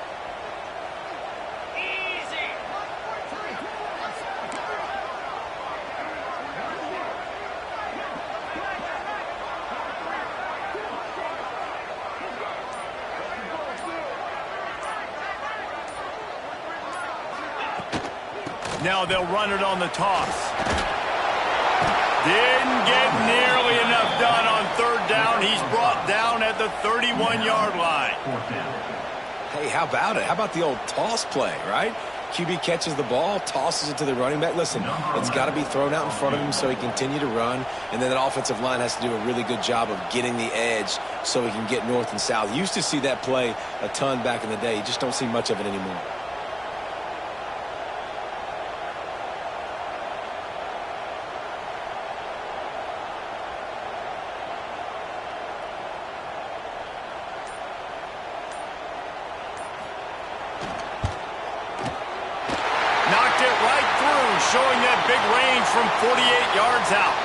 Now they'll run it on the toss. Didn't get nearly enough done on third down. He's brought down at the 31-yard line. Hey, how about it? How about the old toss play, right? QB catches the ball, tosses it to the running back. Listen, it's got to be thrown out in front of him so he can continue to run. And then that offensive line has to do a really good job of getting the edge so he can get north and south. You used to see that play a ton back in the day. You just don't see much of it anymore. Showing that big range from 48 yards out.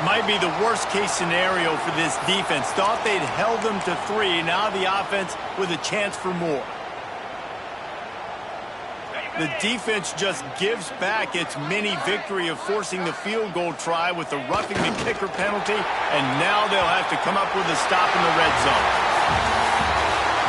Might be the worst case scenario for this defense. Thought they'd held them to 3. Now the offense with a chance for more. The defense just gives back its mini victory of forcing the field goal try with the roughing the kicker penalty, and now they'll have to come up with a stop in the red zone.